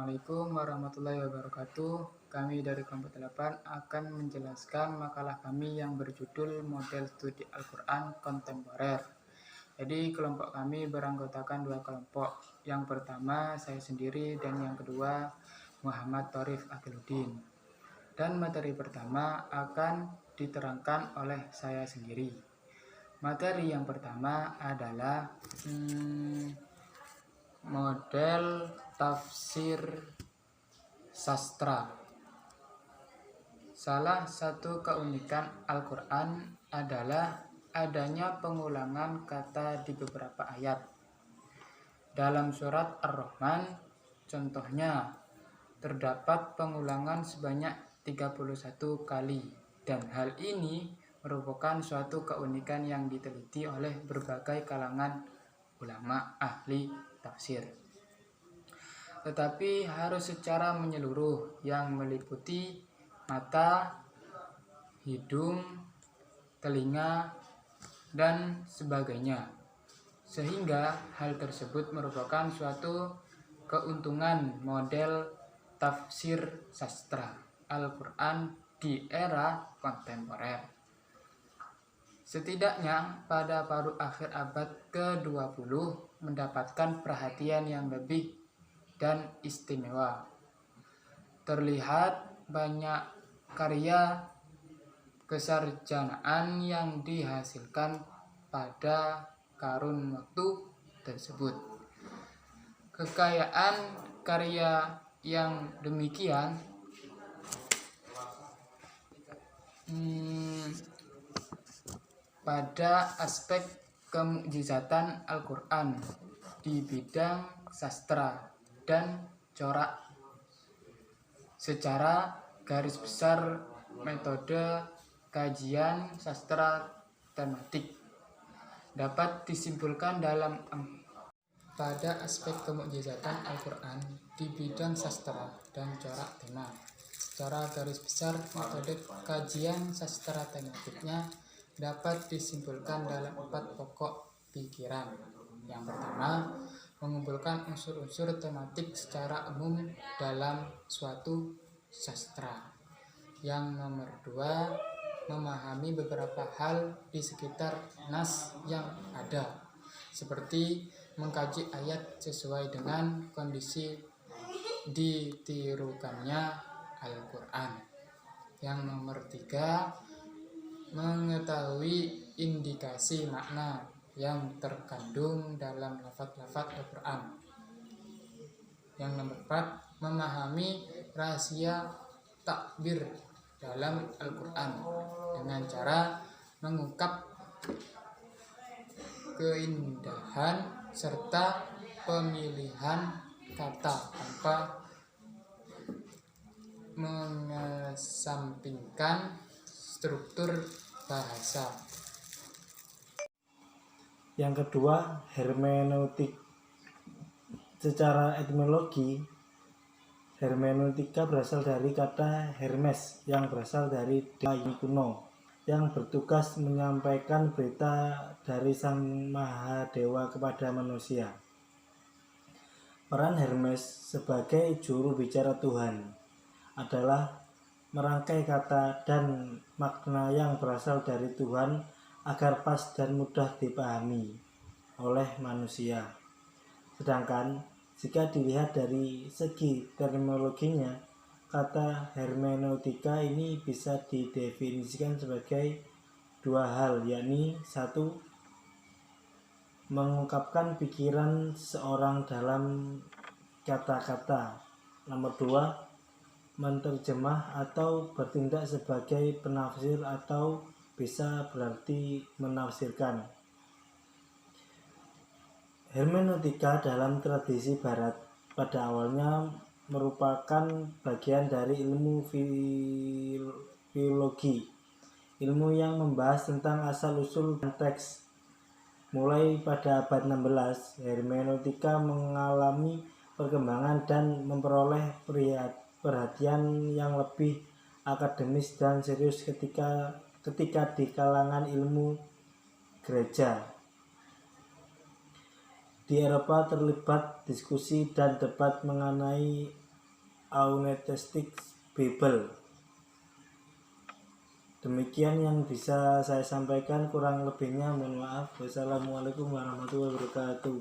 Assalamualaikum warahmatullahi wabarakatuh. Kami dari kelompok 8 akan menjelaskan makalah kami yang berjudul Model Studi Al-Quran Kontemporer. Jadi kelompok kami beranggotakan dua kelompok. Yang pertama saya sendiri dan yang kedua Muhammad Thorif Akhiludin. Dan materi pertama akan diterangkan oleh saya sendiri. Materi yang pertama adalah model tafsir sastra. Salah satu keunikan Al-Quran adalah adanya pengulangan kata di beberapa ayat. Dalam surat Ar-Rahman, contohnya, terdapat pengulangan sebanyak 31 kali. Dan hal ini merupakan suatu keunikan yang diteliti oleh berbagai kalangan ulama ahli tafsir. Tetapi harus secara menyeluruh yang meliputi mata, hidung, telinga, dan sebagainya. Sehingga hal tersebut merupakan suatu keuntungan model tafsir sastra Al-Quran di era kontemporer. Setidaknya pada paruh akhir abad ke-20 mendapatkan perhatian yang lebih dan istimewa. Terlihat banyak karya kesarjanaan yang dihasilkan pada kurun waktu tersebut. Kekayaan karya yang demikian pada aspek kemukjizatan Al-Quran di bidang sastra dan corak. Secara garis besar metode kajian sastra tematik dapat disimpulkan pada aspek kemukjizatan Al-Quran di bidang sastra dan corak tema. Secara garis besar metode kajian sastra tematiknya dapat disimpulkan dalam 4 pokok pikiran. Yang pertama, mengumpulkan unsur-unsur tematik secara umum dalam suatu sastra. Yang nomor 2, memahami beberapa hal di sekitar nas yang ada, seperti mengkaji ayat sesuai dengan kondisi ditirukannya Al-Quran. Yang nomor 3, mengetahui indikasi makna yang terkandung dalam lafaz-lafaz Al-Quran. Yang nomor 4, memahami rahasia takbir dalam Al-Quran dengan cara mengungkap keindahan serta pemilihan kata tanpa mengesampingkan struktur bahasa. Yang kedua, hermeneutik. Secara etimologi, hermeneutika berasal dari kata Hermes yang berasal dari Yunani kuno yang bertugas menyampaikan berita dari Sang Mahadewa kepada manusia. Peran Hermes sebagai juru bicara Tuhan adalah merangkai kata dan makna yang berasal dari Tuhan agar pas dan mudah dipahami oleh manusia. Sedangkan jika dilihat dari segi terminologinya, kata hermeneutika ini bisa didefinisikan sebagai 2 hal, yakni 1, mengungkapkan pikiran seorang dalam kata-kata. Nomor 2, menerjemah atau bertindak sebagai penafsir atau bisa berarti menafsirkan. Hermeneutika dalam tradisi barat pada awalnya merupakan bagian dari ilmu filologi, ilmu yang membahas tentang asal-usul teks. Mulai pada abad 16, hermeneutika mengalami perkembangan dan memperoleh perhatian yang lebih akademis dan serius ketika di kalangan ilmu gereja. Di Eropa terlibat diskusi dan debat mengenai Aunetistic Bible. Demikian yang bisa saya sampaikan, kurang lebihnya mohon maaf. Wassalamualaikum warahmatullahi wabarakatuh.